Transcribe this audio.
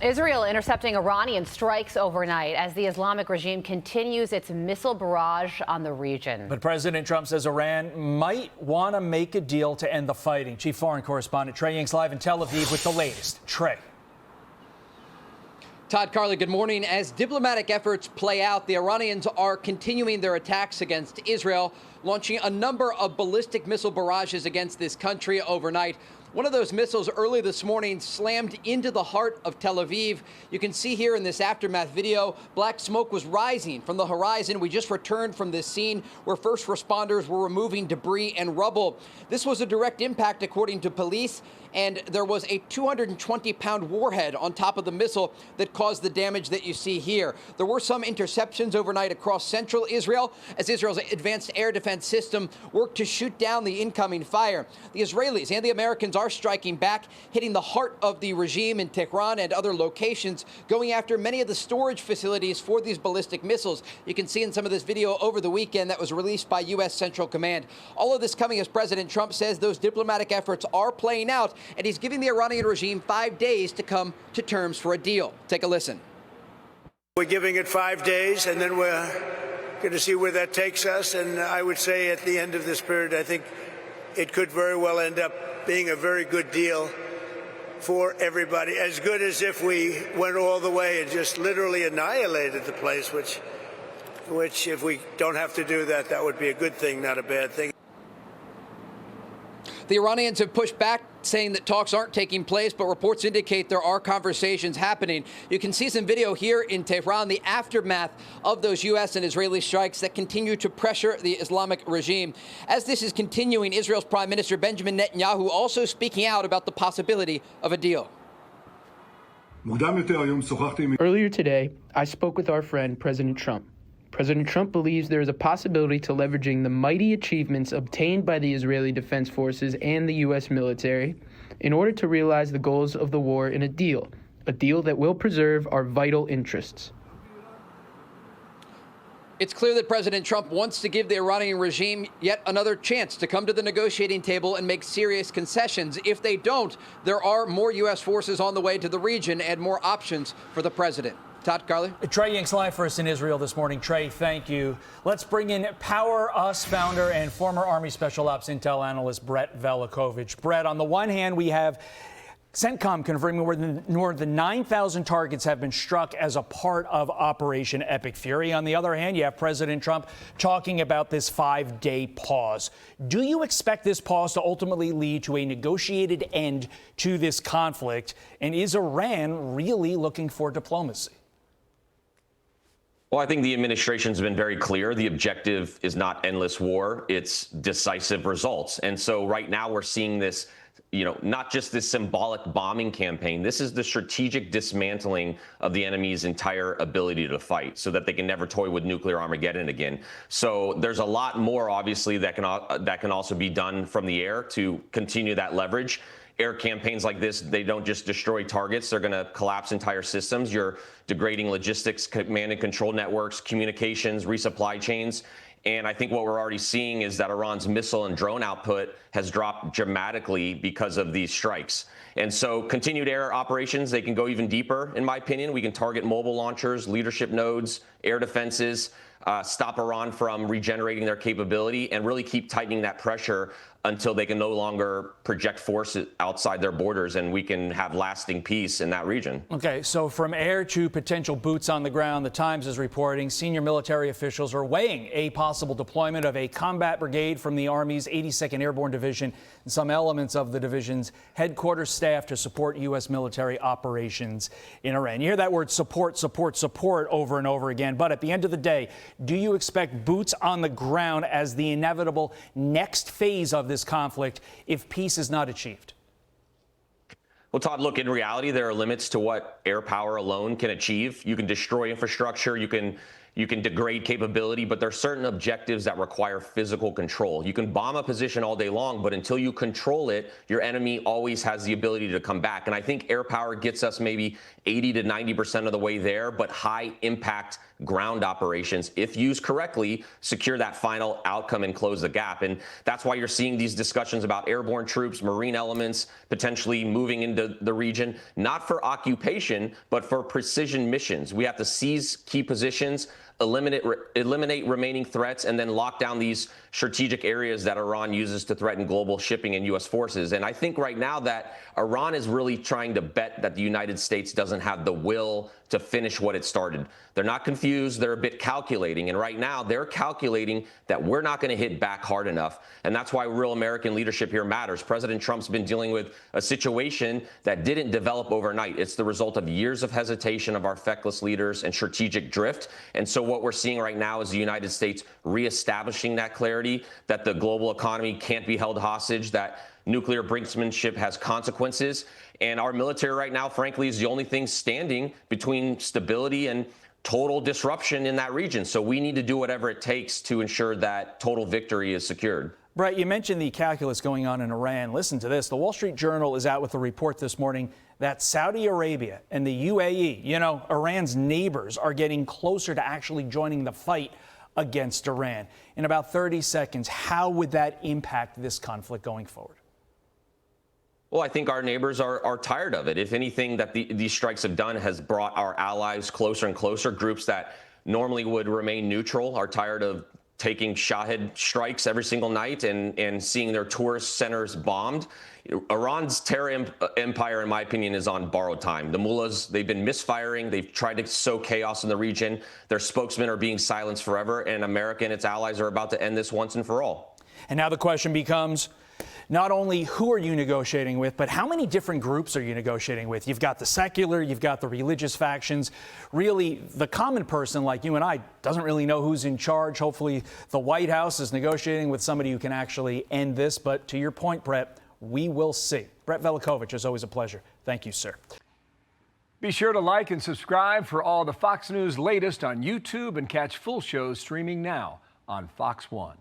Israel intercepting Iranian strikes overnight as the Islamic regime continues its missile barrage on the region. But President Trump says Iran might want to make a deal to end the fighting. Chief Foreign Correspondent Trey Yingst live in Tel Aviv with the latest. Trey. Todd, Carly, good morning. As diplomatic efforts play out, the Iranians are continuing their attacks against Israel, launching a number of ballistic missile barrages against this country overnight. One of those missiles early this morning slammed into the heart of Tel Aviv. You can see here in this aftermath video, black smoke was rising from the horizon. We just returned from this scene where first responders were removing debris and rubble. This was a direct impact, according to police, and there was a 220-pound warhead on top of the missile that caused the damage that you see here. There were some interceptions overnight across central Israel as Israel's advanced air defense system worked to shoot down the incoming fire. The Israelis and the Americans are striking back, hitting the heart of the regime in Tehran and other locations, going after many of the storage facilities for these ballistic missiles. You can see in some of this video over the weekend that was released by U.S. Central Command. All of this coming as President Trump says those diplomatic efforts are playing out, and he's giving the Iranian regime 5 days to come to terms for a deal. Take a listen. We're giving it 5 days, and then we're going to see where that takes us. And I would say at the end of this period, I think it could very well end up being a very good deal for everybody, as good as if we went all the way and just literally annihilated the place, which if we don't have to do that, that would be a good thing, not a bad thing. The Iranians have pushed back, saying that talks aren't taking place, but reports indicate there are conversations happening. You can see some video here in Tehran, the aftermath of those U.S. and Israeli strikes that continue to pressure the Islamic regime. As this is continuing, Israel's Prime Minister Benjamin Netanyahu also speaking out about the possibility of a deal. Earlier today, I spoke with our friend President Trump. President Trump believes there is a possibility to leveraging the mighty achievements obtained by the Israeli Defense Forces and the U.S. military in order to realize the goals of the war in a deal that will preserve our vital interests. It's clear that President Trump wants to give the Iranian regime yet another chance to come to the negotiating table and make serious concessions. If they don't, there are more U.S. forces on the way to the region and more options for the president. Todd, Carly. Trey Yingst live for us in Israel this morning. Trey, thank you. Let's bring in Powerus founder and former Army Special Ops Intel analyst Brett Velikovich. Brett, on the one hand, we have CENTCOM confirming more than 9,000 targets have been struck as a part of Operation Epic Fury. On the other hand, you have President Trump talking about this 5-day pause. Do you expect this pause to ultimately lead to a negotiated end to this conflict? And is Iran really looking for diplomacy? Well, I think the administration's been very clear. The objective is not endless war. It's decisive results. And so right now we're seeing this, not just this symbolic bombing campaign. This is the strategic dismantling of the enemy's entire ability to fight so that they can never toy with nuclear Armageddon again. So there's a lot more, obviously, that can also be done from the air to continue that leverage. Air campaigns like this, they don't just destroy targets. They're going to collapse entire systems. You're degrading logistics, command and control networks, communications, resupply chains. And I think what we're already seeing is that Iran's missile and drone output has dropped dramatically because of these strikes. And so continued air operations, they can go even deeper, in my opinion. We can target mobile launchers, leadership nodes, air defenses, stop Iran from regenerating their capability, and really keep tightening that pressure until they can no longer project force outside their borders and we can have lasting peace in that region. Okay, so from air to potential boots on the ground, the Times is reporting senior military officials are weighing a possible deployment of a combat brigade from the Army's 82nd Airborne Division and some elements of the division's headquarters staff to support U.S. military operations in Iran. You hear that word support, support, support over and over again, but at the end of the day, do you expect boots on the ground as the inevitable next phase of this conflict if peace is not achieved? Well, Todd, look, in reality, there are limits to what air power alone can achieve. You can destroy infrastructure, you can degrade capability, but there are certain objectives that require physical control. You can bomb a position all day long, but until you control it, your enemy always has the ability to come back. And I think air power gets us maybe 80 to 90% of the way there, but high impact ground operations, if used correctly, secure that final outcome and close the gap. And that's why you're seeing these discussions about airborne troops, marine elements, potentially moving into the region, not for occupation, but for precision missions. We have to seize key positions, eliminate remaining threats, and then lock down these strategic areas that Iran uses to threaten global shipping and U.S. forces. And I think right now that Iran is really trying to bet that the United States doesn't have the will to finish what it started. They're not confused. They're a bit calculating. And right now they're calculating that we're not going to hit back hard enough. And that's why real American leadership here matters. President Trump's been dealing with a situation that didn't develop overnight. It's the result of years of hesitation of our feckless leaders and strategic drift. And so what we're seeing right now is the United States reestablishing that clarity, that the global economy can't be held hostage, that nuclear brinksmanship has consequences. And our military right now, frankly, is the only thing standing between stability and total disruption in that region. So we need to do whatever it takes to ensure that total victory is secured. Brett, you mentioned the calculus going on in Iran. Listen to this. The Wall Street Journal is out with a report this morning that Saudi Arabia and the UAE, Iran's neighbors, are getting closer to actually joining the fight against Iran. In about 30 seconds, how would that impact this conflict going forward? Well, I think our neighbors are tired of it. If anything that these strikes have done has brought our allies closer and closer. Groups that normally would remain neutral are tired of taking Shahed strikes every single night and seeing their tourist centers bombed. Iran's terror empire, in my opinion, is on borrowed time. The mullahs, they've been misfiring. They've tried to sow chaos in the region. Their spokesmen are being silenced forever, and America and its allies are about to end this once and for all. And now the question becomes, not only who are you negotiating with, but how many different groups are you negotiating with? You've got the secular, you've got the religious factions. Really, the common person like you and I doesn't really know who's in charge. Hopefully, the White House is negotiating with somebody who can actually end this. But to your point, Brett, we will see. Brett Velikovich, it's always a pleasure. Thank you, sir. Be sure to like and subscribe for all the Fox News latest on YouTube and catch full shows streaming now on Fox One.